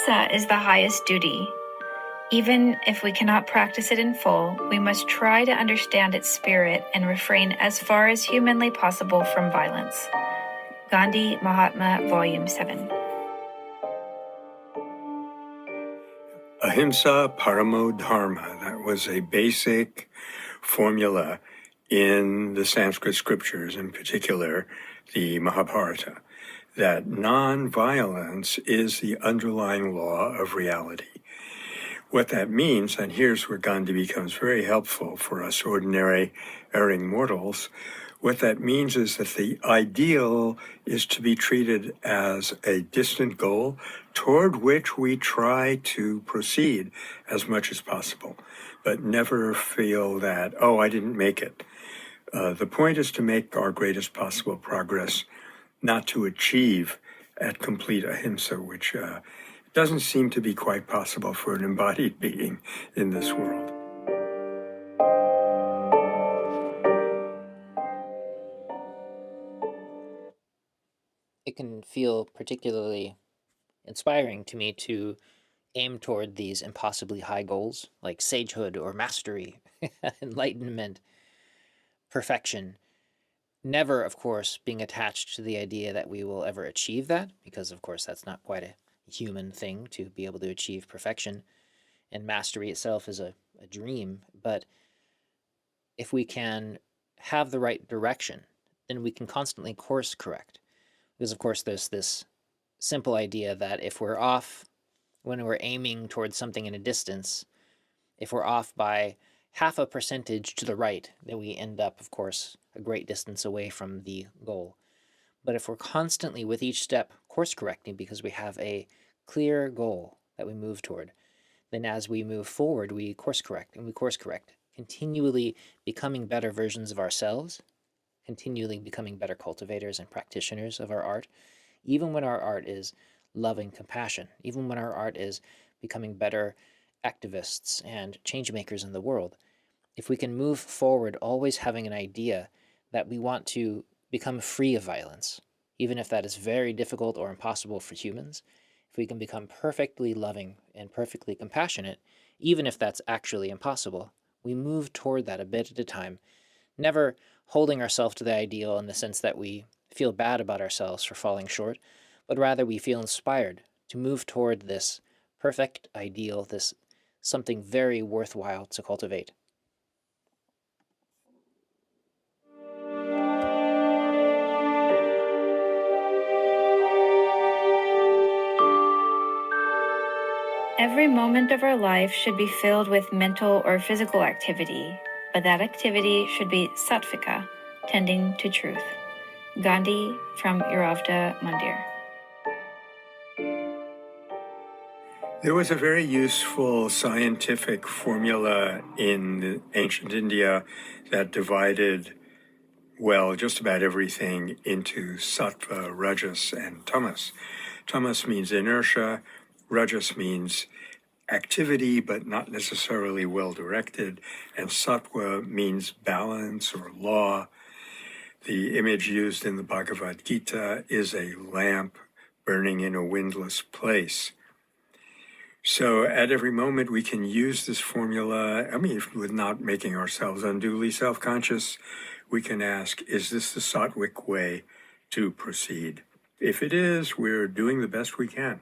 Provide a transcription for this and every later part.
Ahimsa is the highest duty. Even if we cannot practice it in full, we must try to understand its spirit and refrain as far as humanly possible from violence. Gandhi, Mahatma, Volume 7. Ahimsa Paramo Dharma. That was a basic formula in the Sanskrit scriptures, in particular the Mahabharata, that non-violence is the underlying law of reality. What that means, and here's where Gandhi becomes very helpful for us ordinary erring mortals, what that means is that the ideal is to be treated as a distant goal toward which we try to proceed as much as possible, but never feel that, oh, I didn't make it. The point is to make our greatest possible progress, not to achieve at complete ahimsa, which doesn't seem to be quite possible for an embodied being in this world. It can feel particularly inspiring to me to aim toward these impossibly high goals, like sagehood or mastery, enlightenment, perfection. Never, of course, being attached to the idea that we will ever achieve that, because, of course, that's not quite a human thing to be able to achieve perfection, and mastery itself is a dream. But if we can have the right direction, then we can constantly course correct. Because, of course, there's this simple idea that if we're off when we're aiming towards something in a distance, if we're off by half a percentage to the right, then we end up, of course, a great distance away from the goal. But if we're constantly with each step course correcting because we have a clear goal that we move toward, then as we move forward, we course correct and we course correct, continually becoming better versions of ourselves, continually becoming better cultivators and practitioners of our art, even when our art is loving compassion, even when our art is becoming better activists and change makers in the world. If we can move forward always having an idea that we want to become free of violence, even if that is very difficult or impossible for humans, if we can become perfectly loving and perfectly compassionate, even if that's actually impossible, we move toward that a bit at a time, never holding ourselves to the ideal in the sense that we feel bad about ourselves for falling short, but rather we feel inspired to move toward this perfect ideal, this something very worthwhile to cultivate. Every moment of our life should be filled with mental or physical activity, but that activity should be sattvika, tending to truth. Gandhi from Uravda Mandir. There was a very useful scientific formula in ancient India that divided, well, just about everything into sattva, rajas, and tamas. Tamas means inertia, rajas means activity, but not necessarily well-directed, and sattva means balance or law. The image used in the Bhagavad Gita is a lamp burning in a windless place. So at every moment we can use this formula, with not making ourselves unduly self-conscious, we can ask, is this the sattvic way to proceed? If it is, we're doing the best we can.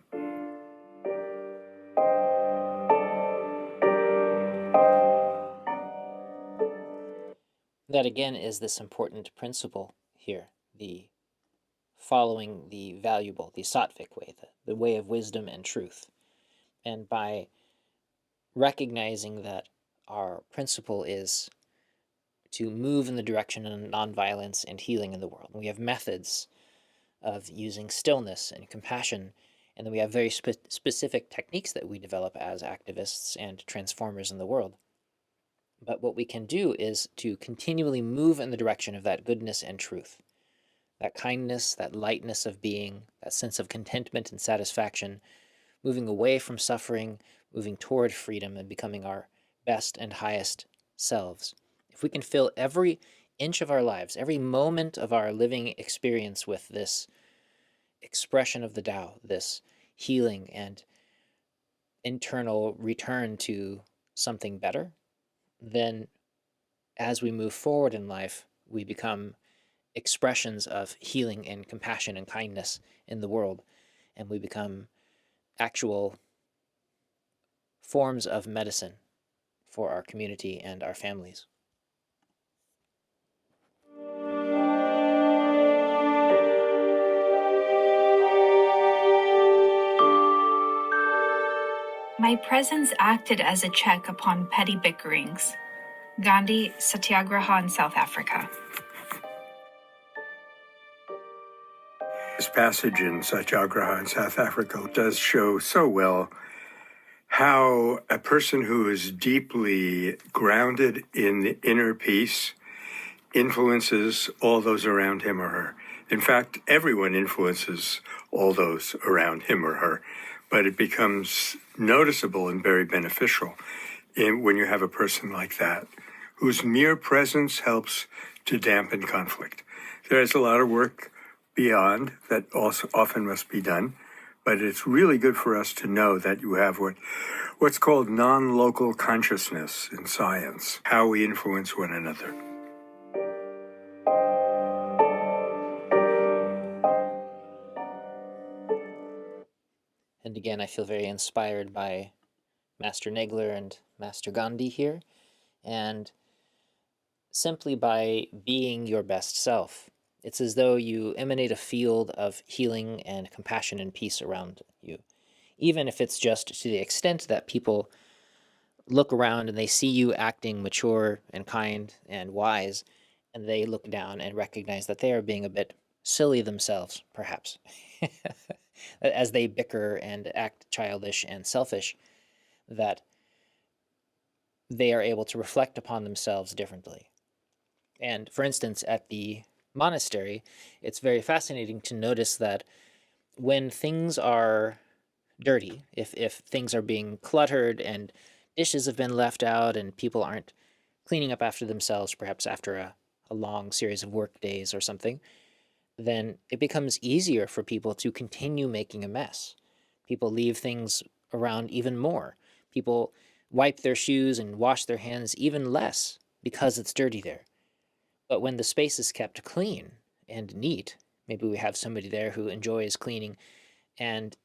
That again is this important principle here, the following the valuable, the sattvic way, the way of wisdom and truth. And by recognizing that our principle is to move in the direction of nonviolence and healing in the world, we have methods of using stillness and compassion, and then we have very specific techniques that we develop as activists and transformers in the world. But what we can do is to continually move in the direction of that goodness and truth, that kindness, that lightness of being, that sense of contentment and satisfaction, moving away from suffering, moving toward freedom and becoming our best and highest selves. If we can fill every inch of our lives, every moment of our living experience with this expression of the Tao, this healing and internal return to something better, then as we move forward in life, we become expressions of healing and compassion and kindness in the world, and we become actual forms of medicine for our community and our families. My presence acted as a check upon petty bickerings. Gandhi, Satyagraha in South Africa. This passage in Satyagraha in South Africa does show so well how a person who is deeply grounded in the inner peace influences all those around him or her. In fact, everyone influences all those around him or her, but it becomes noticeable and very beneficial when you have a person like that, whose mere presence helps to dampen conflict. There's a lot of work beyond that also often must be done, but it's really good for us to know that you have what's called non-local consciousness in science, how we influence one another. And again, I feel very inspired by Master Nagler and Master Gandhi here, and simply by being your best self. It's as though you emanate a field of healing and compassion and peace around you, even if it's just to the extent that people look around and they see you acting mature and kind and wise, and they look down and recognize that they are being a bit silly themselves, perhaps, as they bicker and act childish and selfish, that they are able to reflect upon themselves differently. And for instance, at the monastery, it's very fascinating to notice that when things are dirty, if things are being cluttered and dishes have been left out and people aren't cleaning up after themselves, perhaps after a long series of work days or something, then it becomes easier for people to continue making a mess. People leave things around even more. People wipe their shoes and wash their hands even less because it's dirty there. But when the space is kept clean and neat, maybe we have somebody there who enjoys cleaning, and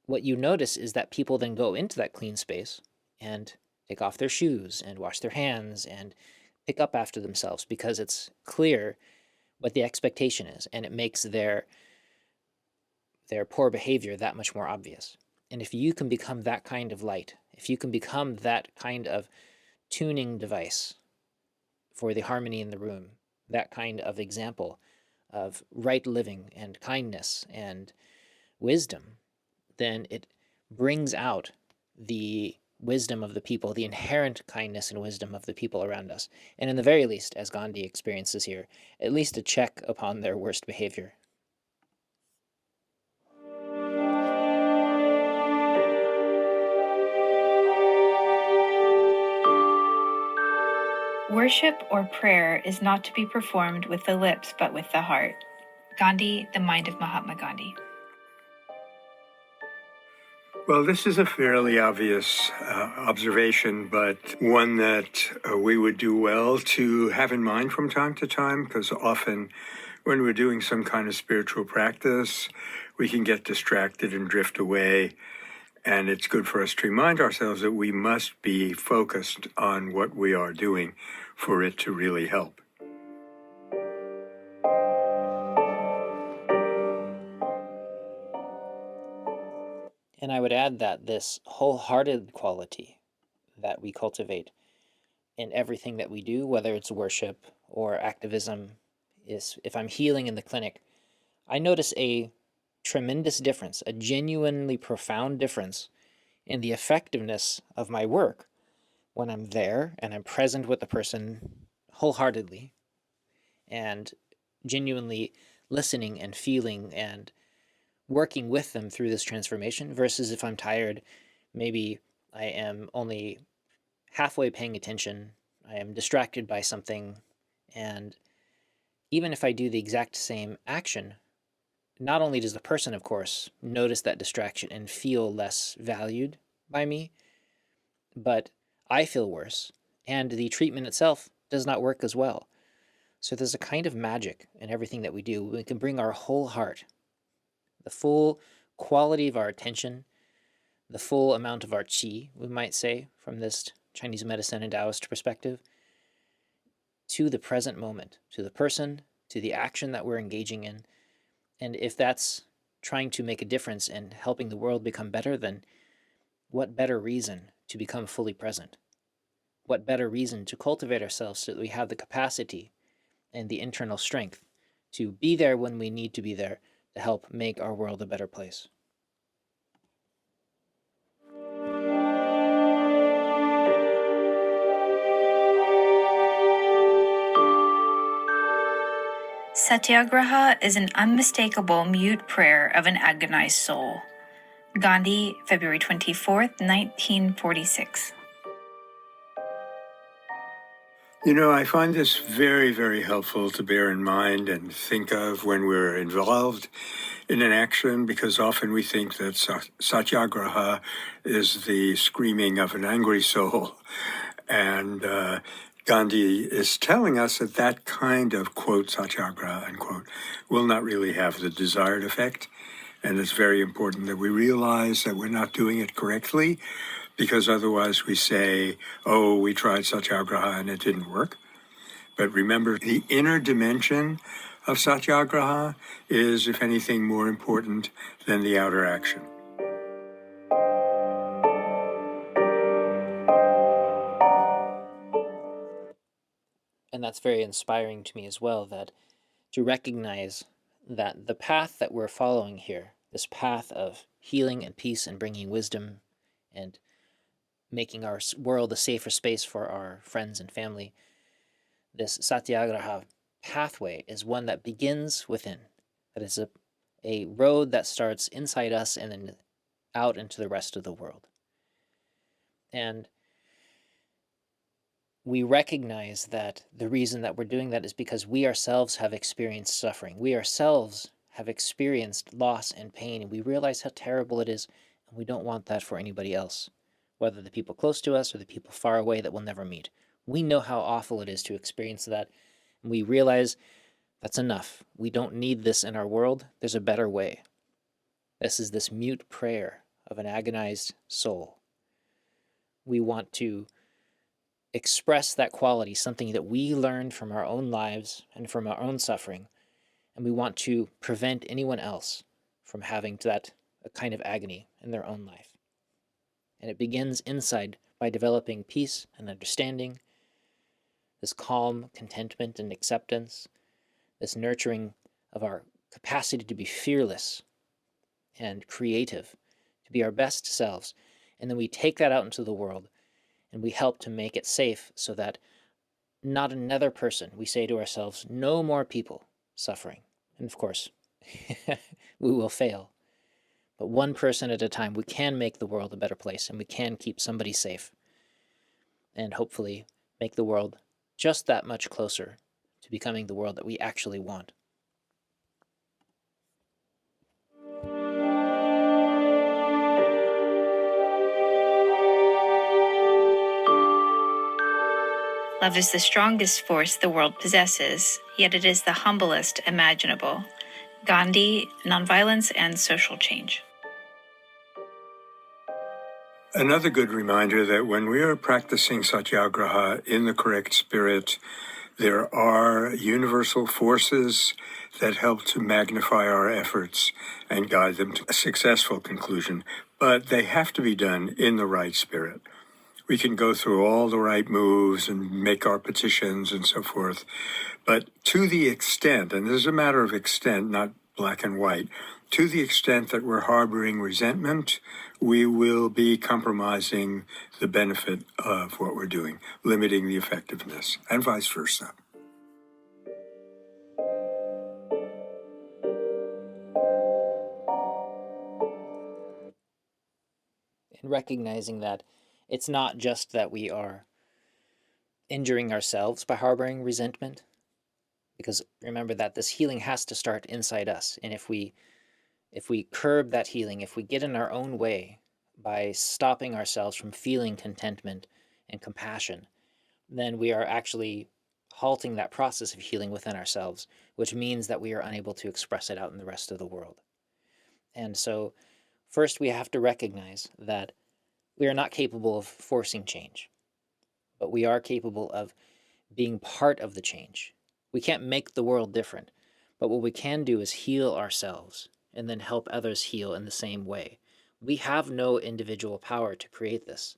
what you notice is that people then go into that clean space and take off their shoes and wash their hands and pick up after themselves because it's clear what the expectation is, and it makes their poor behavior that much more obvious. And if you can become that kind of light, if you can become that kind of tuning device for the harmony in the room, that kind of example of right living and kindness and wisdom, then it brings out the wisdom of the people, the inherent kindness and wisdom of the people around us. And in the very least, as Gandhi experiences here, at least a check upon their worst behavior. Worship or prayer is not to be performed with the lips but with the heart. Gandhi, The Mind of Mahatma Gandhi. Well, this is a fairly obvious observation, but one that we would do well to have in mind from time to time, because often when we're doing some kind of spiritual practice, we can get distracted and drift away. And it's good for us to remind ourselves that we must be focused on what we are doing for it to really help. And I would add that this wholehearted quality that we cultivate in everything that we do, whether it's worship or activism, is if I'm healing in the clinic, I notice a tremendous difference, a genuinely profound difference in the effectiveness of my work when I'm there and I'm present with the person wholeheartedly and genuinely listening and feeling and working with them through this transformation, versus if I'm tired, maybe I am only halfway paying attention, I am distracted by something, and even if I do the exact same action, not only does the person, of course, notice that distraction and feel less valued by me, but I feel worse, and the treatment itself does not work as well. So there's a kind of magic in everything that we do. We can bring our whole heart, the full quality of our attention, the full amount of our qi, we might say, from this Chinese medicine and Taoist perspective, to the present moment, to the person, to the action that we're engaging in. And if that's trying to make a difference in helping the world become better, then what better reason to become fully present? What better reason to cultivate ourselves so that we have the capacity and the internal strength to be there when we need to be there to help make our world a better place? Satyagraha is an unmistakable mute prayer of an agonized soul. Gandhi, February 24th, 1946. I find this very, very helpful to bear in mind and think of when we're involved in an action, because often we think that satyagraha is the screaming of an angry soul. And Gandhi is telling us that that kind of, quote, satyagraha, unquote, will not really have the desired effect. And it's very important that we realize that we're not doing it correctly, because otherwise we say, oh, we tried satyagraha and it didn't work. But remember, the inner dimension of satyagraha is, if anything, more important than the outer action. And that's very inspiring to me as well, that to recognize that the path that we're following here, this path of healing and peace and bringing wisdom and making our world a safer space for our friends and family, this satyagraha pathway is one that begins within. That is a road that starts inside us and then out into the rest of the world. And we recognize that the reason that we're doing that is because we ourselves have experienced suffering. We ourselves have experienced loss and pain, and we realize how terrible it is, and we don't want that for anybody else, whether the people close to us or the people far away that we'll never meet. We know how awful it is to experience that, and we realize that's enough. We don't need this in our world. There's a better way. This is this mute prayer of an agonized soul. We want to express that quality, something that we learned from our own lives and from our own suffering, and we want to prevent anyone else from having that kind of agony in their own life. And it begins inside by developing peace and understanding, this calm contentment and acceptance, this nurturing of our capacity to be fearless and creative, to be our best selves. And then we take that out into the world and we help to make it safe so that not another person, we say to ourselves, no more people suffering. And of course, we will fail. But one person at a time, we can make the world a better place, and we can keep somebody safe. And hopefully make the world just that much closer to becoming the world that we actually want. Love is the strongest force the world possesses, yet it is the humblest imaginable. Gandhi, Nonviolence and Social Change. Another good reminder that when we are practicing satyagraha in the correct spirit, there are universal forces that help to magnify our efforts and guide them to a successful conclusion, but they have to be done in the right spirit. We can go through all the right moves and make our petitions and so forth, but to the extent, and this is a matter of extent, not black and white, to the extent that we're harboring resentment, we will be compromising the benefit of what we're doing, limiting the effectiveness, and vice versa. And recognizing that it's not just that we are injuring ourselves by harboring resentment. Because remember that this healing has to start inside us. And if we curb that healing, if we get in our own way by stopping ourselves from feeling contentment and compassion, then we are actually halting that process of healing within ourselves, which means that we are unable to express it out in the rest of the world. And so first we have to recognize that we are not capable of forcing change, but we are capable of being part of the change. We can't make the world different, but what we can do is heal ourselves and then help others heal in the same way. We have no individual power to create this,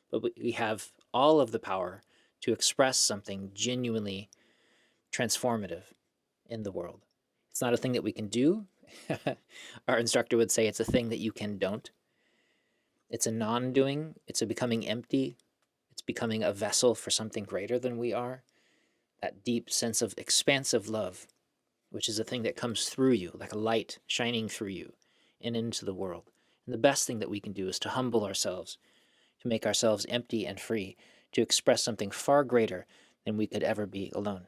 but we have all of the power to express something genuinely transformative in the world. It's not a thing that we can do. Our instructor would say it's a thing that you can don't. It's a non-doing. It's a becoming empty. It's becoming a vessel for something greater than we are. That deep sense of expansive love, which is a thing that comes through you, like a light shining through you and into the world. And the best thing that we can do is to humble ourselves, to make ourselves empty and free, to express something far greater than we could ever be alone.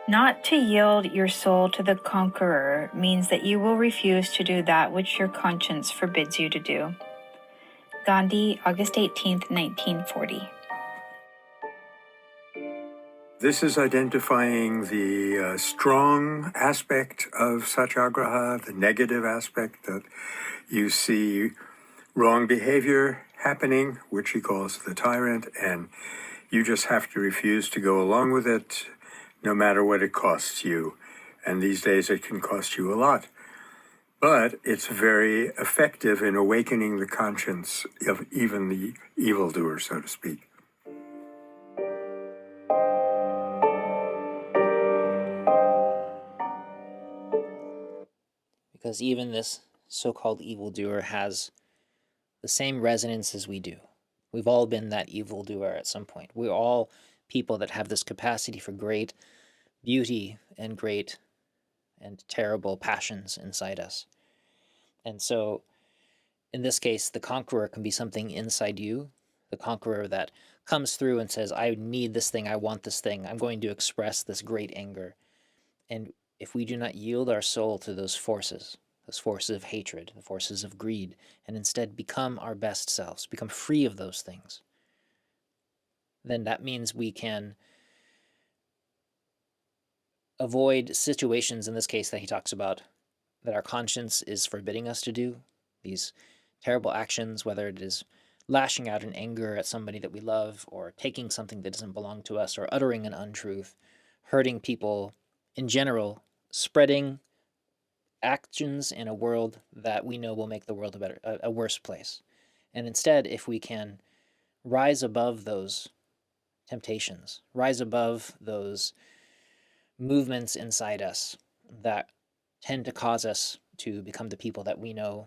Not to yield your soul to the conqueror means that you will refuse to do that which your conscience forbids you to do. Gandhi, August 18th, 1940. This is identifying the strong aspect of satyagraha, the negative aspect that you see wrong behavior happening, which he calls the tyrant, and you just have to refuse to go along with it, no matter what it costs you. And these days it can cost you a lot. But it's very effective in awakening the conscience of even the evildoer, so to speak. Because even this so-called evildoer has the same resonance as we do. We've all been that evildoer at some point. We're all people that have this capacity for great beauty and great and terrible passions inside us. And so, in this case, the conqueror can be something inside you, the conqueror that comes through and says, I need this thing, I want this thing, I'm going to express this great anger. And if we do not yield our soul to those forces of hatred, the forces of greed, and instead become our best selves, become free of those things, then that means we can avoid situations, in this case that he talks about, that our conscience is forbidding us to do, these terrible actions, whether it is lashing out in anger at somebody that we love, or taking something that doesn't belong to us, or uttering an untruth, hurting people in general, spreading actions in a world that we know will make the world a worse place. And instead, if we can rise above those temptations, rise above those movements inside us that tend to cause us to become the people that we know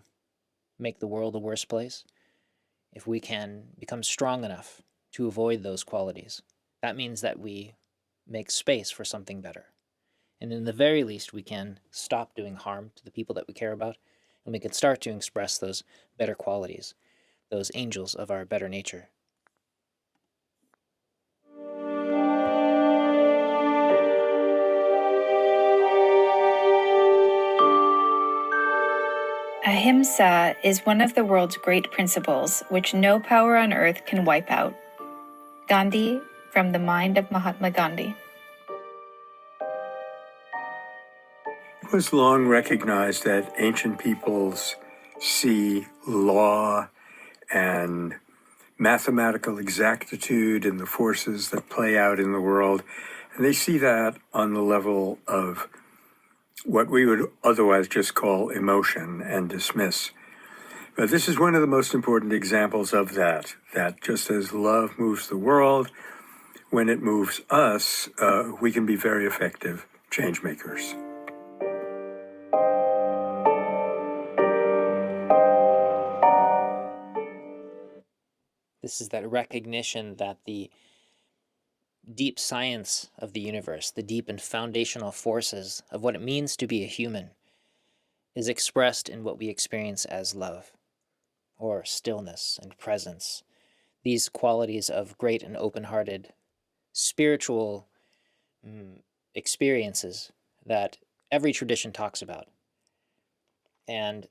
make the world a worse place, if we can become strong enough to avoid those qualities, that means that we make space for something better. And in the very least, we can stop doing harm to the people that we care about, and we can start to express those better qualities, those angels of our better nature. Ahimsa is one of the world's great principles, which no power on earth can wipe out. Gandhi, from the mind of Mahatma Gandhi. It was long recognized that ancient peoples see law and mathematical exactitude in the forces that play out in the world, and they see that on the level of what we would otherwise just call emotion and dismiss. But this is one of the most important examples of that just as love moves the world, when it moves us, we can be very effective change makers. This is that recognition that the deep science of the universe, the deep and foundational forces of what it means to be a human, is expressed in what we experience as love, or stillness and presence. These qualities of great and open-hearted spiritual experiences that every tradition talks about. And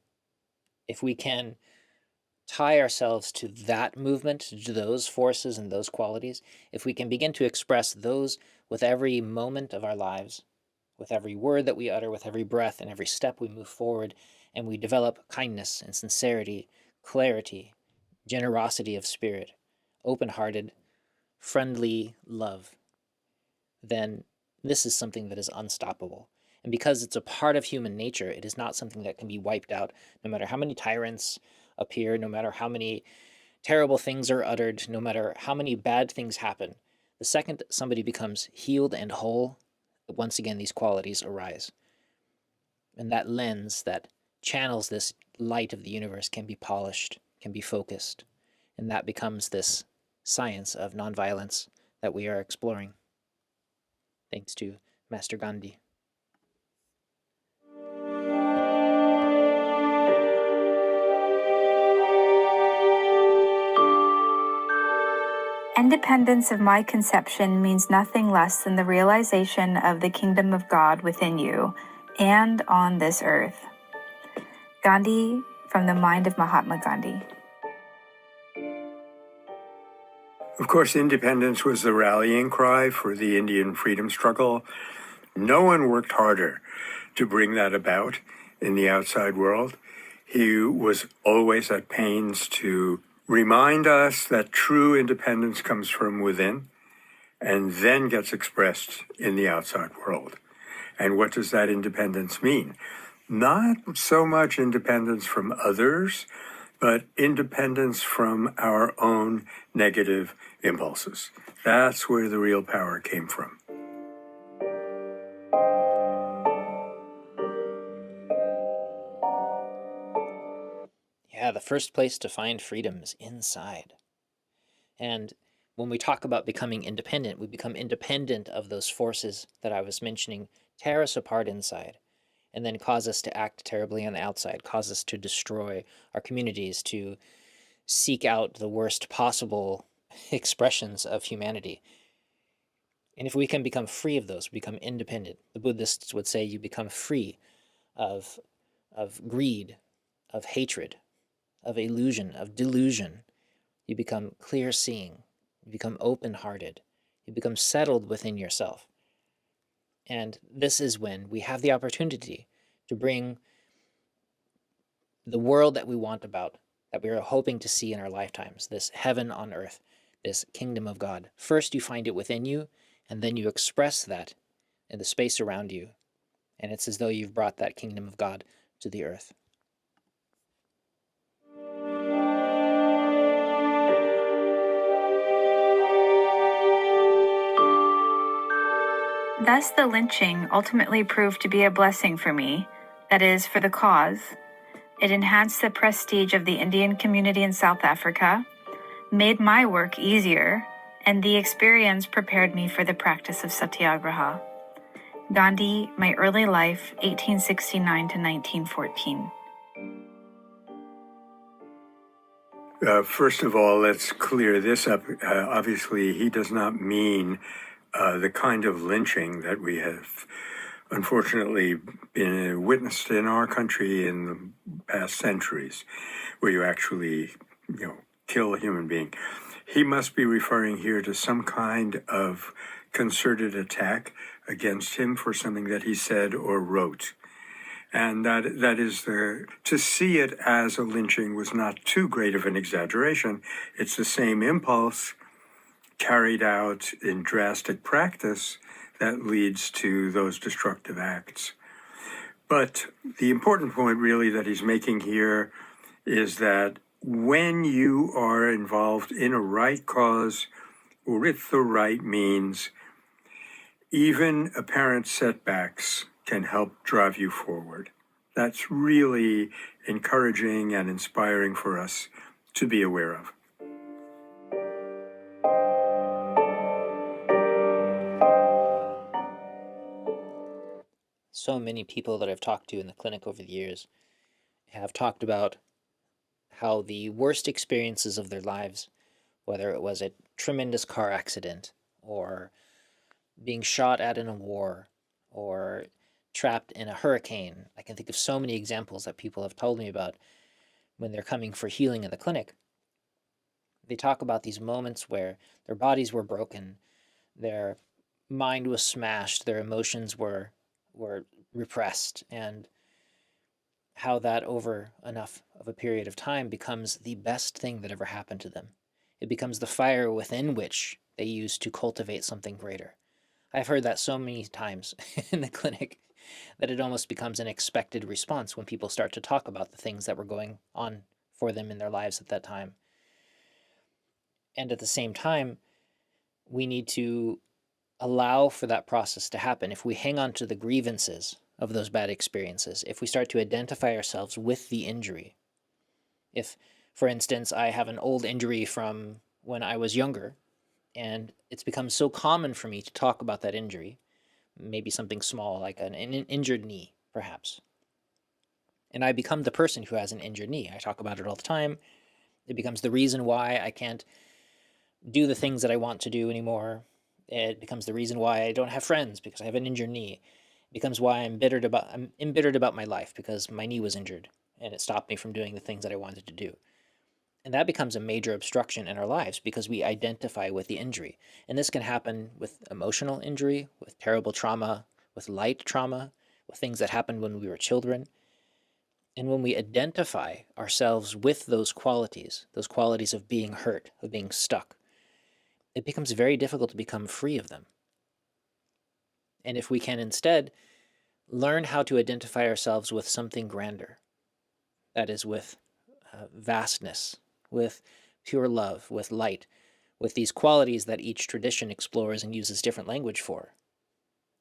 if we can tie ourselves to that movement, to those forces and those qualities, if we can begin to express those with every moment of our lives, with every word that we utter, with every breath and every step we move forward, and we develop kindness and sincerity, clarity, generosity of spirit, open-hearted, friendly love, then this is something that is unstoppable. And because it's a part of human nature, it is not something that can be wiped out, no matter how many tyrants appear, no matter how many terrible things are uttered, no matter how many bad things happen. The second somebody becomes healed and whole, once again, these qualities arise. And that lens that channels this light of the universe can be polished, can be focused. And that becomes this science of nonviolence that we are exploring. Thanks to Master Gandhi. Independence of my conception means nothing less than the realization of the kingdom of God within you and on this earth. Gandhi from the mind of Mahatma Gandhi. Of course, independence was the rallying cry for the Indian freedom struggle. No one worked harder to bring that about in the outside world. He was always at pains to remind us that true independence comes from within and then gets expressed in the outside world. And what does that independence mean? Not so much independence from others, but independence from our own negative impulses. That's where the real power came from. Yeah, the first place to find freedom is inside. And when we talk about becoming independent, we become independent of those forces that I was mentioning, tear us apart inside, and then cause us to act terribly on the outside, cause us to destroy our communities, to seek out the worst possible expressions of humanity. And if we can become free of those, become independent, the Buddhists would say you become free of greed, of hatred, of illusion, of delusion. You become clear-seeing. You become open-hearted. You become settled within yourself. And this is when we have the opportunity to bring the world that we want about, that we are hoping to see in our lifetimes, this heaven on earth, this kingdom of God. First, you find it within you, and then you express that in the space around you. And it's as though you've brought that kingdom of God to the earth. Thus, the lynching ultimately proved to be a blessing for me, that is, for the cause. It enhanced the prestige of the Indian community in South Africa, made my work easier, and the experience prepared me for the practice of satyagraha. Gandhi, My Early Life, 1869 to 1914. First of all, let's clear this up. Obviously, he does not mean the kind of lynching that we have unfortunately been witnessed in our country in the past centuries, where you actually, kill a human being. He must be referring here to some kind of concerted attack against him for something that he said or wrote. And that is to see it as a lynching was not too great of an exaggeration. It's the same impulse carried out in drastic practice that leads to those destructive acts. But the important point really that he's making here is that when you are involved in a right cause or with the right means, even apparent setbacks can help drive you forward. That's really encouraging and inspiring for us to be aware of. so many people that I've talked to in the clinic over the years have talked about how the worst experiences of their lives, whether it was a tremendous car accident or being shot at in a war or trapped in a hurricane. I can think of so many examples that people have told me about when they're coming for healing in the clinic. They talk about these moments where their bodies were broken, their mind was smashed, their emotions were repressed, and how that over enough of a period of time becomes the best thing that ever happened to them. It becomes the fire within which they use to cultivate something greater. I've heard that so many times in the clinic that it almost becomes an expected response when people start to talk about the things that were going on for them in their lives at that time. And at the same time, we need to allow for that process to happen. If we hang on to the grievances of those bad experiences, if we start to identify ourselves with the injury, if, for instance, I have an old injury from when I was younger, and it's become so common for me to talk about that injury, maybe something small like an injured knee, perhaps. And I become the person who has an injured knee. I talk about it all the time. It becomes the reason why I can't do the things that I want to do anymore. It becomes the reason why I don't have friends because I have an injured knee. It becomes why I'm embittered about my life because my knee was injured and it stopped me from doing the things that I wanted to do. And that becomes a major obstruction in our lives because we identify with the injury. And this can happen with emotional injury, with terrible trauma, with light trauma, with things that happened when we were children. And when we identify ourselves with those qualities of being hurt, of being stuck, it becomes very difficult to become free of them. And if we can instead learn how to identify ourselves with something grander, that is with vastness, with pure love, with light, with these qualities that each tradition explores and uses different language for,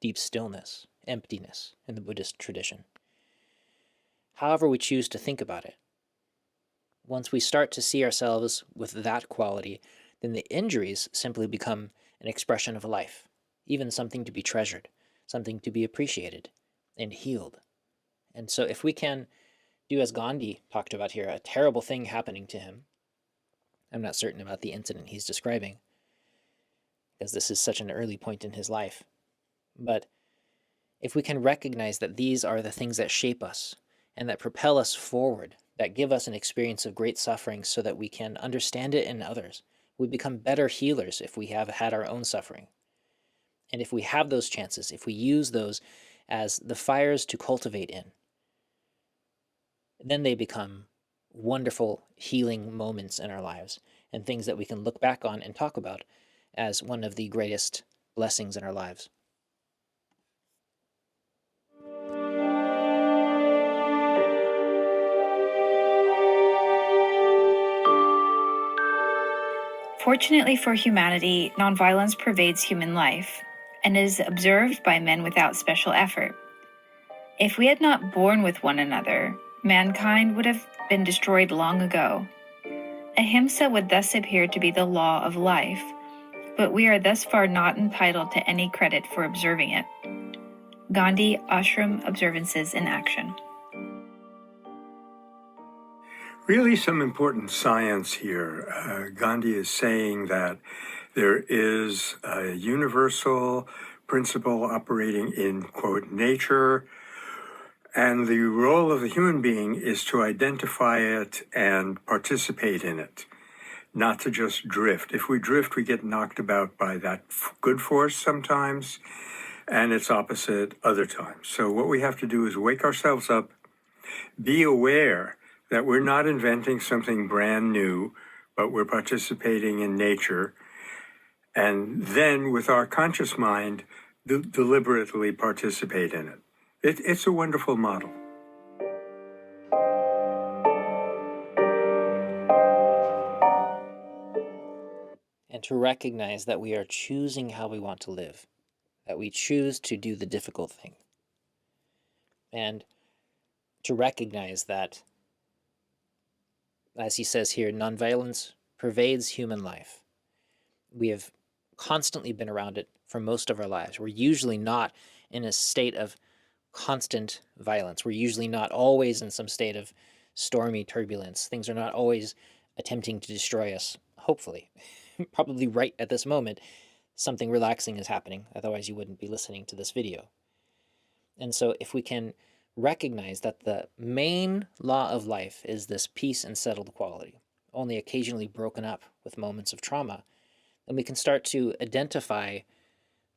deep stillness, emptiness in the Buddhist tradition. However we choose to think about it, once we start to see ourselves with that quality, then the injuries simply become an expression of life, even something to be treasured, something to be appreciated and healed. And so if we can do as Gandhi talked about here, a terrible thing happening to him, I'm not certain about the incident he's describing, because this is such an early point in his life. But if we can recognize that these are the things that shape us and that propel us forward, that give us an experience of great suffering so that we can understand it in others, we become better healers if we have had our own suffering. And if we have those chances, if we use those as the fires to cultivate in, then they become wonderful healing moments in our lives and things that we can look back on and talk about as one of the greatest blessings in our lives. Fortunately for humanity, nonviolence pervades human life and is observed by men without special effort. If we had not borne with one another, mankind would have been destroyed long ago. Ahimsa would thus appear to be the law of life, but we are thus far not entitled to any credit for observing it. Gandhi, Ashram Observances in Action. Really some important science here. Gandhi is saying that there is a universal principle operating in, quote, nature, and the role of the human being is to identify it and participate in it, not to just drift. If we drift, we get knocked about by that good force sometimes, and its opposite other times. So what we have to do is wake ourselves up, be aware that we're not inventing something brand new, but we're participating in nature, and then with our conscious mind, deliberately participate in it. It's a wonderful model. And to recognize that we are choosing how we want to live, that we choose to do the difficult thing. And to recognize that, as he says here, nonviolence pervades human life. We have constantly been around it for most of our lives. We're usually not in a state of constant violence. We're usually not always in some state of stormy turbulence. Things are not always attempting to destroy us, hopefully. Probably right at this moment, something relaxing is happening. Otherwise, you wouldn't be listening to this video. And so if we can recognize that the main law of life is this peace and settled quality, only occasionally broken up with moments of trauma, then we can start to identify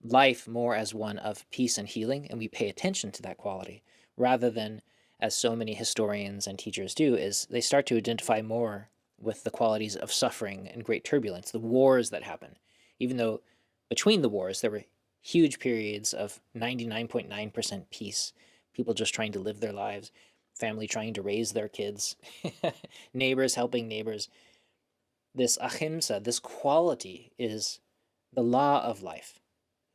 life more as one of peace and healing, and we pay attention to that quality, rather than, as so many historians and teachers do, is they start to identify more with the qualities of suffering and great turbulence, the wars that happen. Even though between the wars there were huge periods of 99.9% peace, people just trying to live their lives, family trying to raise their kids, neighbors helping neighbors. This ahimsa, this quality, is the law of life.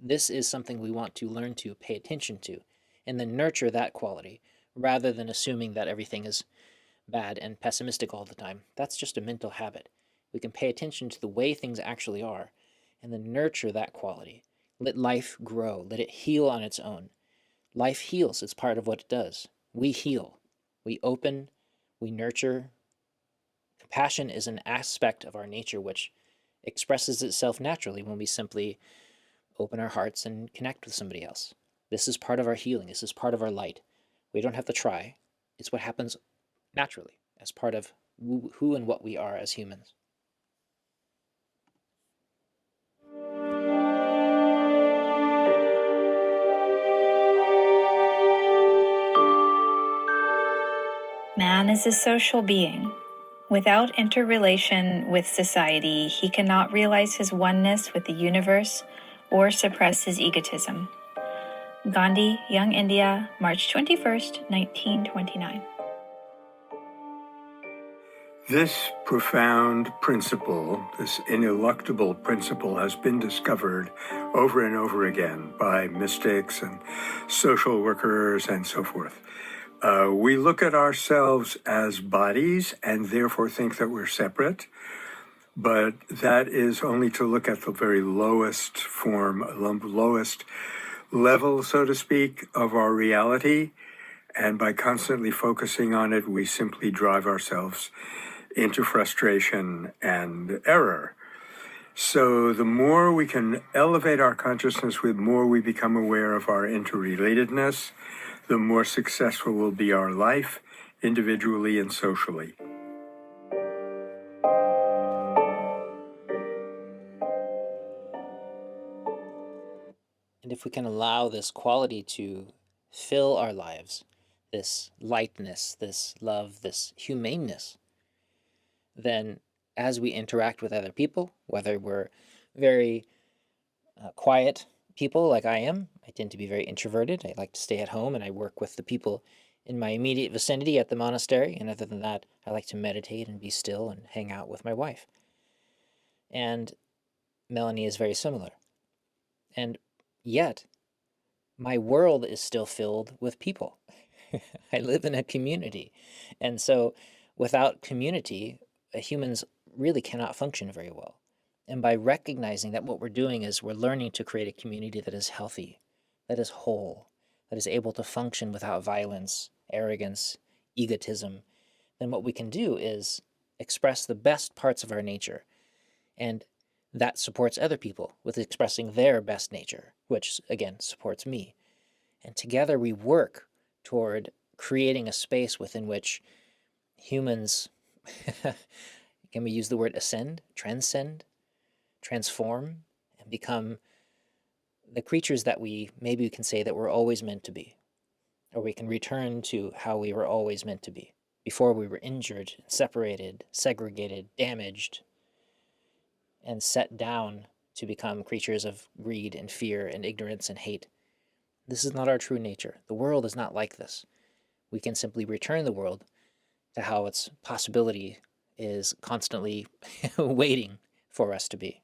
This is something we want to learn to pay attention to and then nurture that quality, rather than assuming that everything is bad and pessimistic all the time. That's just a mental habit. We can pay attention to the way things actually are and then nurture that quality. Let life grow. Let it heal on its own. Life heals. It's part of what it does. We heal. We open. We nurture. Compassion is an aspect of our nature which expresses itself naturally when we simply open our hearts and connect with somebody else. This is part of our healing. This is part of our light. We don't have to try. It's what happens naturally as part of who and what we are as humans. Man is a social being. Without interrelation with society, he cannot realize his oneness with the universe or suppress his egotism. Gandhi, Young India, March 21st, 1929. This profound principle, this ineluctable principle, has been discovered over and over again by mystics and social workers and so forth. We look at ourselves as bodies and therefore think that we're separate, but that is only to look at the very lowest form, lowest level, so to speak, of our reality. And by constantly focusing on it, we simply drive ourselves into frustration and error. So the more we can elevate our consciousness, the more we become aware of our interrelatedness, the more successful will be our life, individually and socially. And if we can allow this quality to fill our lives, this lightness, this love, this humaneness, then as we interact with other people, whether we're very quiet people like I am, I tend to be very introverted. I like to stay at home and I work with the people in my immediate vicinity at the monastery. And other than that, I like to meditate and be still and hang out with my wife. And Melanie is very similar. And yet, my world is still filled with people. I live in a community. And so without community, humans really cannot function very well. And by recognizing that what we're doing is we're learning to create a community that is healthy, that is whole, that is able to function without violence, arrogance, egotism, then what we can do is express the best parts of our nature. And that supports other people with expressing their best nature, which again supports me. And together we work toward creating a space within which humans, can we use the word ascend, transcend, transform, and become the creatures that maybe we can say that we're always meant to be, or we can return to how we were always meant to be before we were injured, separated, segregated, damaged, and set down to become creatures of greed and fear and ignorance and hate. This is not our true nature. The world is not like this. We can simply return the world to how its possibility is constantly waiting for us to be.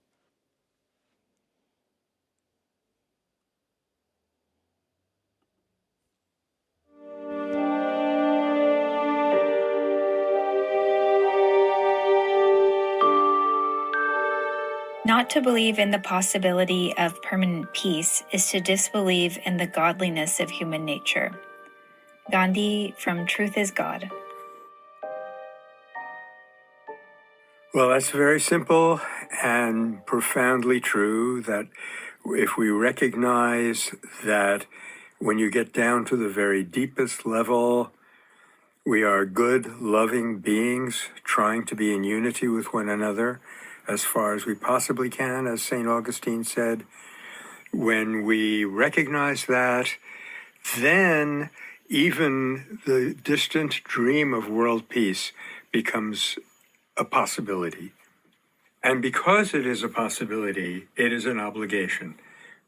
Not to believe in the possibility of permanent peace is to disbelieve in the godliness of human nature. Gandhi from Truth is God. Well, that's very simple and profoundly true, that if we recognize that when you get down to the very deepest level, we are good, loving beings trying to be in unity with one another as far as we possibly can, as St. Augustine said. When we recognize that, then even the distant dream of world peace becomes a possibility. And because it is a possibility, it is an obligation.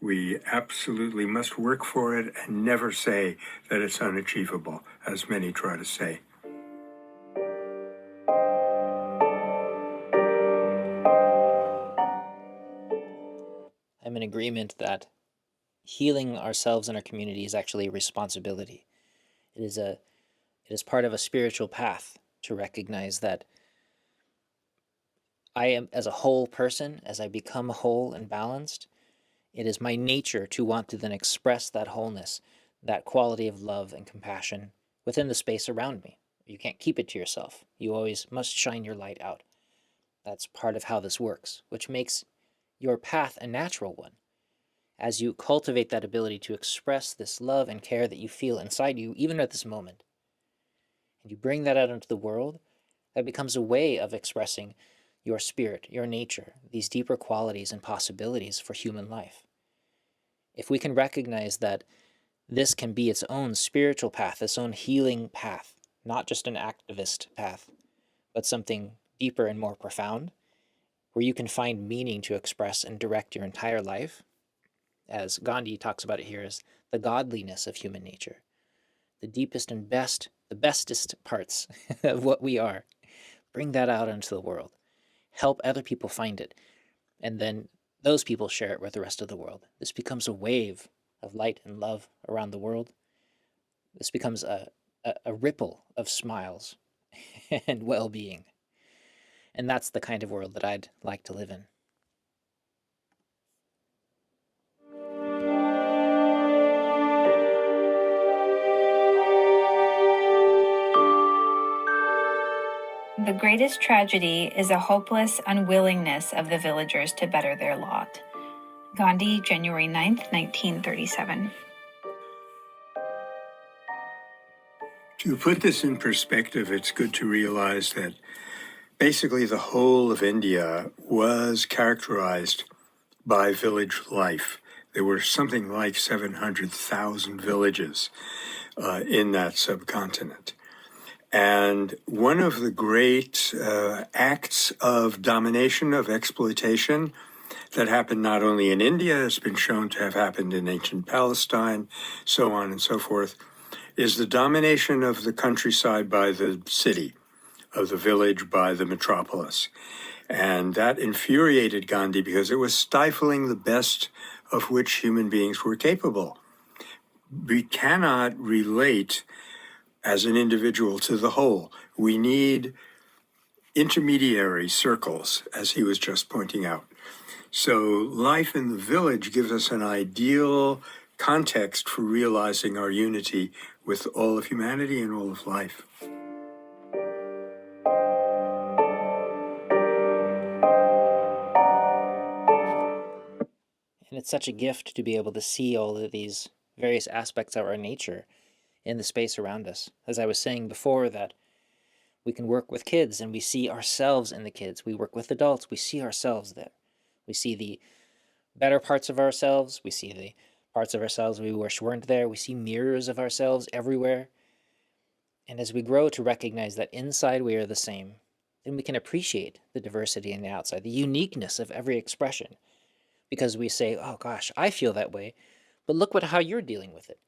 We absolutely must work for it and never say that it's unachievable, as many try to say. I'm in agreement that healing ourselves and our community is actually a responsibility. It is part of a spiritual path to recognize that I am, as a whole person, as I become whole and balanced, it is my nature to want to then express that wholeness, that quality of love and compassion within the space around me. You can't keep it to yourself. You always must shine your light out. That's part of how this works, which makes your path a natural one. As you cultivate that ability to express this love and care that you feel inside you, even at this moment, and you bring that out into the world, that becomes a way of expressing your spirit, your nature, these deeper qualities and possibilities for human life. If we can recognize that this can be its own spiritual path, its own healing path, not just an activist path, but something deeper and more profound, where you can find meaning to express and direct your entire life, as Gandhi talks about it here, as the godliness of human nature, the deepest and best, the bestest parts of what we are. Bring that out into the world. Help other people find it. And then those people share it with the rest of the world. This becomes a wave of light and love around the world. This becomes a ripple of smiles and well-being. And that's the kind of world that I'd like to live in. The greatest tragedy is a hopeless unwillingness of the villagers to better their lot. Gandhi, January 9th, 1937. To put this in perspective, it's good to realize that basically the whole of India was characterized by village life. There were something like 700,000 villages in that subcontinent. And one of the great acts of domination, of exploitation, that happened not only in India, has been shown to have happened in ancient Palestine, so on and so forth, is the domination of the countryside by the city, of the village by the metropolis. And that infuriated Gandhi because it was stifling the best of which human beings were capable. We cannot relate as an individual to the whole. We need intermediary circles, as he was just pointing out. So life in the village gives us an ideal context for realizing our unity with all of humanity and all of life. And it's such a gift to be able to see all of these various aspects of our nature in the space around us. As I was saying before, that we can work with kids and we see ourselves in the kids. We work with adults, we see ourselves there. We see the better parts of ourselves. We see the parts of ourselves we wish weren't there. We see mirrors of ourselves everywhere. And as we grow to recognize that inside we are the same, then we can appreciate the diversity in the outside, the uniqueness of every expression. Because we say, oh gosh, I feel that way, but look how you're dealing with it.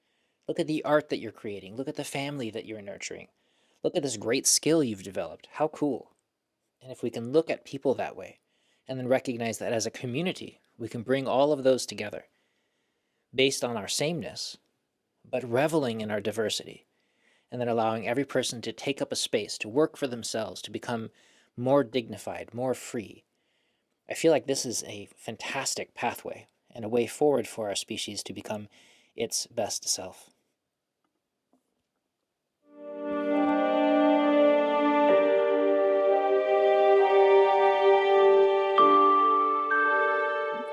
Look at the art that you're creating. Look at the family that you're nurturing. Look at this great skill you've developed. How cool. And if we can look at people that way, and then recognize that as a community, we can bring all of those together based on our sameness, but reveling in our diversity, and then allowing every person to take up a space, to work for themselves, to become more dignified, more free. I feel like this is a fantastic pathway and a way forward for our species to become its best self.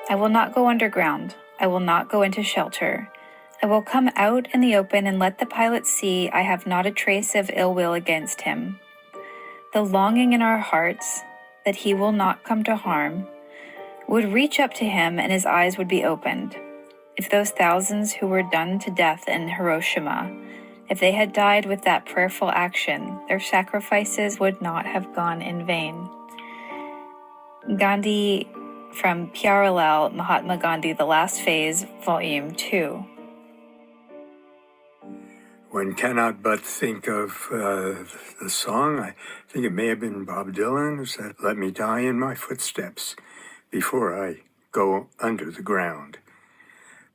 I will not go underground. I will not go into shelter. I will come out in the open and let the pilot see I have not a trace of ill will against him. The longing in our hearts that he will not come to harm would reach up to him and his eyes would be opened. If those thousands who were done to death in Hiroshima, if they had died with that prayerful action, their sacrifices would not have gone in vain. Gandhi from Parallel, Mahatma Gandhi, The Last Phase, Volume 2. One cannot but think of the song. I think it may have been Bob Dylan who said, "Let me die in my footsteps before I go under the ground."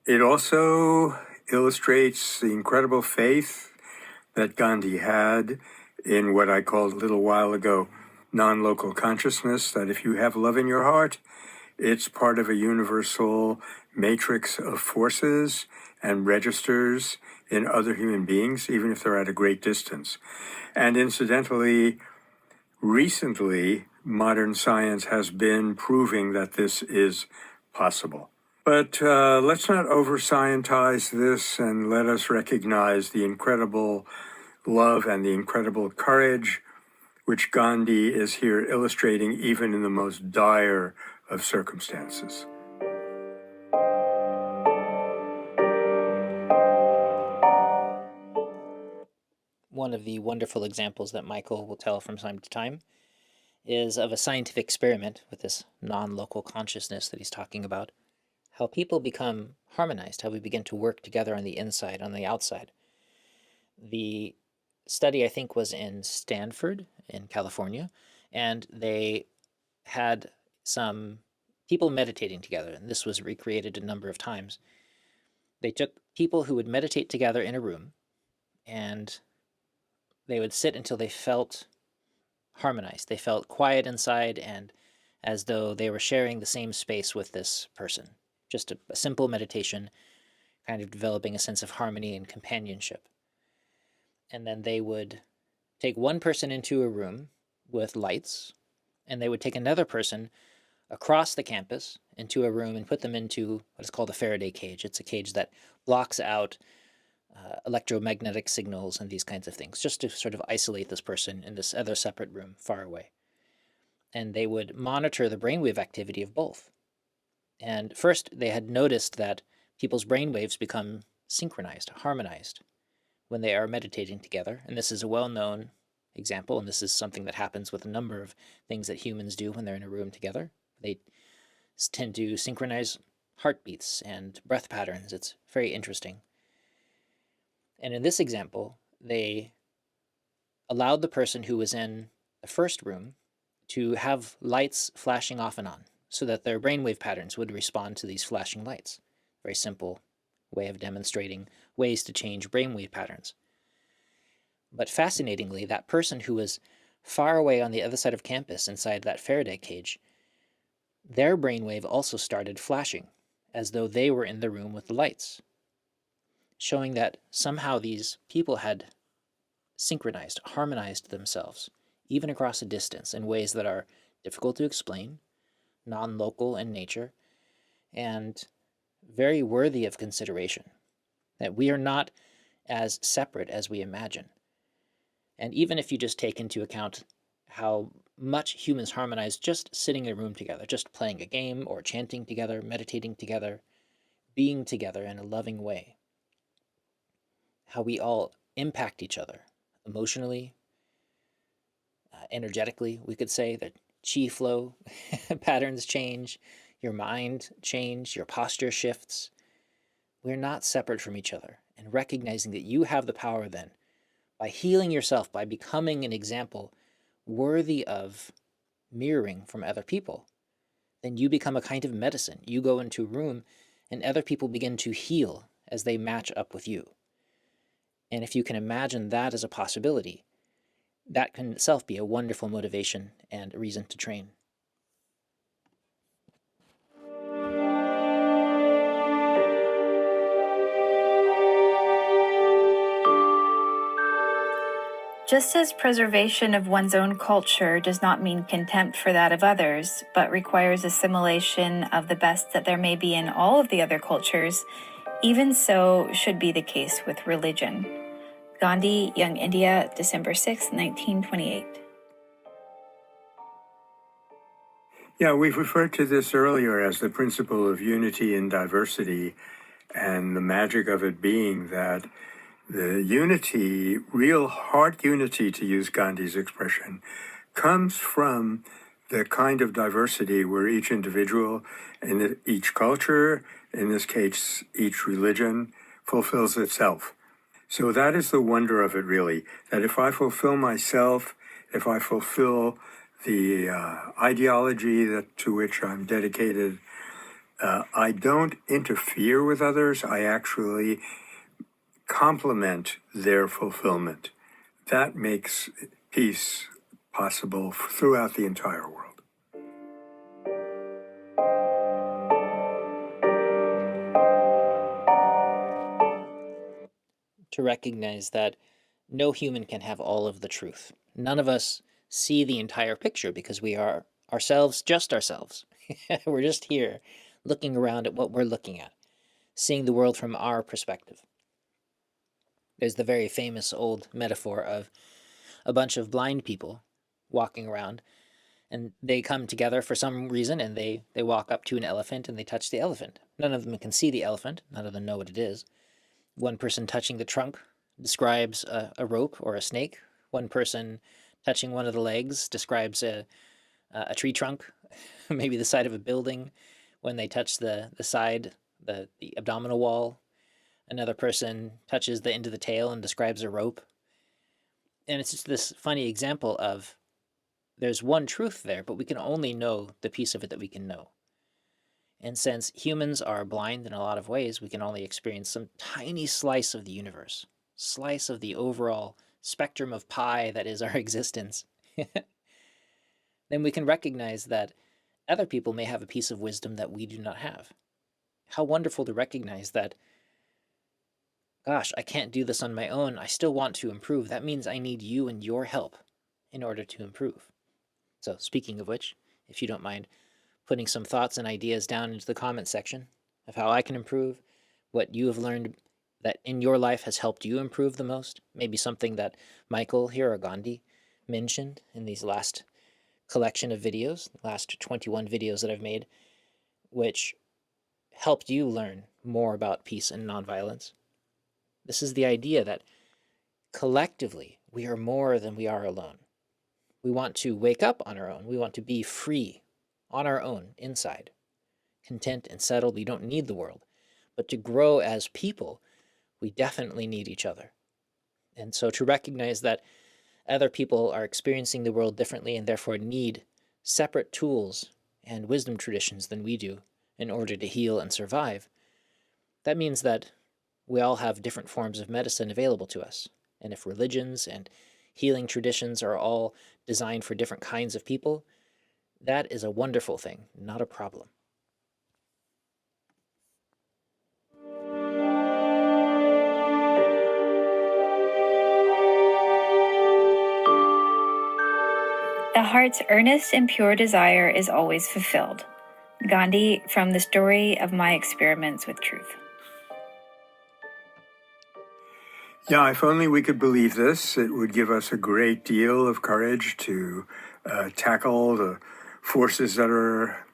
It also illustrates the incredible faith that Gandhi had in what I called a little while ago non-local consciousness, that if you have love in your heart, it's part of a universal matrix of forces and registers in other human beings, even if they're at a great distance. And incidentally, recently, modern science has been proving that this is possible. But let's not over-scientize this, and let us recognize the incredible love and the incredible courage which Gandhi is here illustrating even in the most dire of circumstances. One of the wonderful examples that Michael will tell from time to time is of a scientific experiment with this non-local consciousness that he's talking about. How people become harmonized, how we begin to work together on the inside, on the outside. The study, I think, was in Stanford in California, and they had some people meditating together, and this was recreated a number of times. They took people who would meditate together in a room, and they would sit until they felt harmonized. They felt quiet inside and as though they were sharing the same space with this person. Just a simple meditation, kind of developing a sense of harmony and companionship. And then they would take one person into a room with lights, and they would take another person across the campus into a room and put them into what is called a Faraday cage. It's a cage that blocks out electromagnetic signals and these kinds of things, just to sort of isolate this person in this other separate room far away. And they would monitor the brainwave activity of both. And first, they had noticed that people's brainwaves become synchronized, harmonized, when they are meditating together. And this is a well-known example, and this is something that happens with a number of things that humans do when they're in a room together. They tend to synchronize heartbeats and breath patterns. It's very interesting. And in this example, they allowed the person who was in the first room to have lights flashing off and on so that their brainwave patterns would respond to these flashing lights. Very simple way of demonstrating ways to change brainwave patterns. But fascinatingly, that person who was far away on the other side of campus inside that Faraday cage, their brainwave also started flashing as though they were in the room with the lights, showing that somehow these people had synchronized, harmonized themselves, even across a distance, in ways that are difficult to explain, non-local in nature, and very worthy of consideration. That we are not as separate as we imagine. And even if you just take into account how much humans harmonize just sitting in a room together, just playing a game or chanting together, meditating together, being together in a loving way, how we all impact each other emotionally, energetically. We could say that chi flow patterns change, your mind change, your posture shifts. We're not separate from each other. And recognizing that you have the power then, by healing yourself, by becoming an example worthy of mirroring from other people, then you become a kind of medicine. You go into a room and other people begin to heal as they match up with you. And if you can imagine that as a possibility, that can itself be a wonderful motivation and a reason to train. Just as preservation of one's own culture does not mean contempt for that of others, but requires assimilation of the best that there may be in all of the other cultures, even so should be the case with religion. Gandhi, Young India, December 6, 1928. Yeah, we've referred to this earlier as the principle of unity in diversity, and the magic of it being that the unity, real heart unity, to use Gandhi's expression, comes from the kind of diversity where each individual and each culture, in this case, each religion, fulfills itself. So that is the wonder of it, really, that if I fulfill myself, if I fulfill the ideology to which I'm dedicated, I don't interfere with others. I actually complement their fulfillment. That makes peace possible throughout the entire world. To recognize that no human can have all of the truth. None of us see the entire picture because we are ourselves, just ourselves. We're just here looking around at what we're looking at, seeing the world from our perspective. There's the very famous old metaphor of a bunch of blind people walking around, and they come together for some reason, and they walk up to an elephant and they touch the elephant. None of them can see the elephant. None of them know what it is. One person touching the trunk describes a rope or a snake. One person touching one of the legs describes a tree trunk, maybe the side of a building. When they touch the side, the abdominal wall, another person touches the end of the tail and describes a rope. And it's just this funny example of there's one truth there, but we can only know the piece of it that we can know. And since humans are blind in a lot of ways, we can only experience some tiny slice of the universe, slice of the overall spectrum of pie that is our existence. Then we can recognize that other people may have a piece of wisdom that we do not have. How wonderful to recognize that, gosh, I can't do this on my own. I still want to improve. That means I need you and your help in order to improve. So speaking of which, if you don't mind putting some thoughts and ideas down into the comment section of how I can improve, what you have learned that in your life has helped you improve the most, maybe something that Michael here or Gandhi mentioned in these last collection of videos, the last 21 videos that I've made, which helped you learn more about peace and nonviolence. This is the idea that collectively we are more than we are alone. We want to wake up on our own. We want to be free on our own inside, content and settled. We don't need the world. But to grow as people, we definitely need each other. And so to recognize that other people are experiencing the world differently and therefore need separate tools and wisdom traditions than we do in order to heal and survive, that means that we all have different forms of medicine available to us. And if religions and healing traditions are all designed for different kinds of people, that is a wonderful thing, not a problem. The heart's earnest and pure desire is always fulfilled. Gandhi, from the story of my experiments with truth. Yeah, if only we could believe this, it would give us a great deal of courage to tackle the forces that are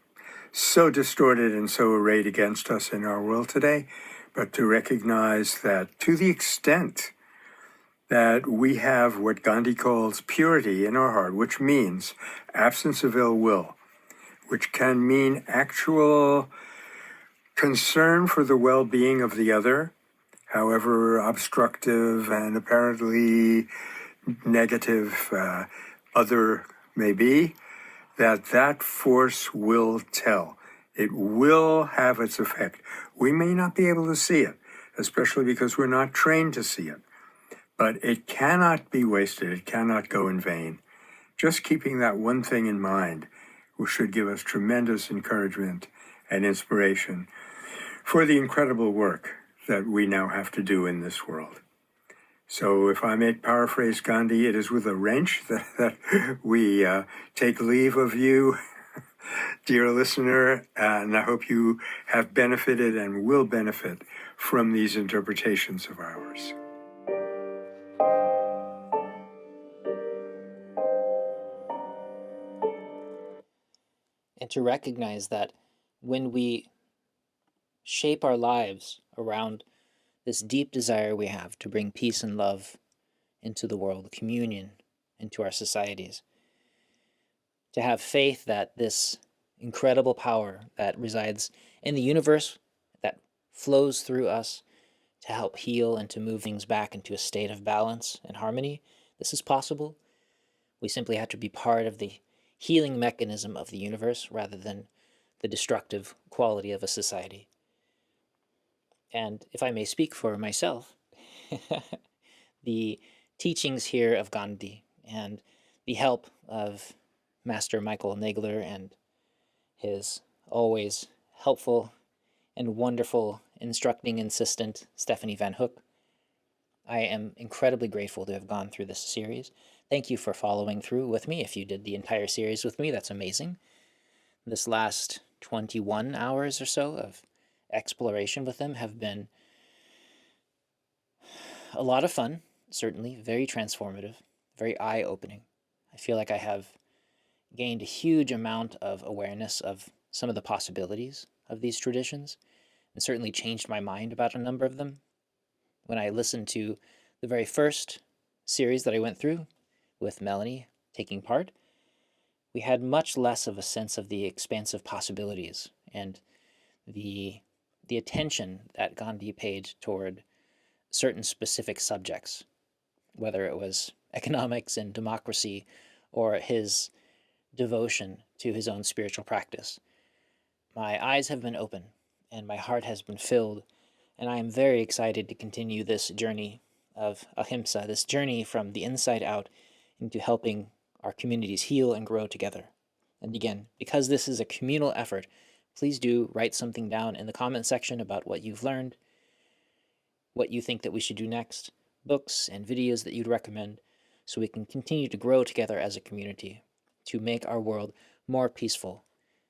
so distorted and so arrayed against us in our world today, but to recognize that to the extent that we have what Gandhi calls purity in our heart, which means absence of ill will, which can mean actual concern for the well-being of the other, however obstructive and apparently negative other may be, that force will tell. It will have its effect. We may not be able to see it, especially because we're not trained to see it. But it cannot be wasted. It cannot go in vain. Just keeping that one thing in mind should give us tremendous encouragement and inspiration for the incredible work that we now have to do in this world. So if I may paraphrase Gandhi, it is with a wrench that we take leave of you, dear listener, and I hope you have benefited and will benefit from these interpretations of ours. And to recognize that when we shape our lives around this deep desire we have to bring peace and love into the world, communion into our societies, to have faith that this incredible power that resides in the universe, that flows through us to help heal and to move things back into a state of balance and harmony, this is possible. We simply have to be part of the healing mechanism of the universe rather than the destructive quality of a society. And if I may speak for myself, the teachings here of Gandhi and the help of Master Michael Nagler and his always helpful and wonderful instructing assistant, Stephanie Van Hook, I am incredibly grateful to have gone through this series. Thank you for following through with me. If you did the entire series with me, that's amazing. This last 21 hours or so of exploration with them have been a lot of fun, certainly, very transformative, very eye-opening. I feel like I have gained a huge amount of awareness of some of the possibilities of these traditions, and certainly changed my mind about a number of them. When I listened to the very first series that I went through with Melanie taking part, we had much less of a sense of the expansive possibilities and the attention that Gandhi paid toward certain specific subjects, whether it was economics and democracy or his devotion to his own spiritual practice. My eyes have been open and my heart has been filled, and I am very excited to continue this journey of ahimsa, this journey from the inside out into helping our communities heal and grow together. And again, because this is a communal effort, please do write something down in the comment section about what you've learned, what you think that we should do next, books and videos that you'd recommend, so we can continue to grow together as a community to make our world more peaceful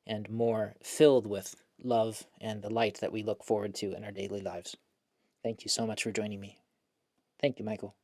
and more filled with love and the light that we look forward to in our daily lives. Thank you so much for joining me. Thank you, Michael.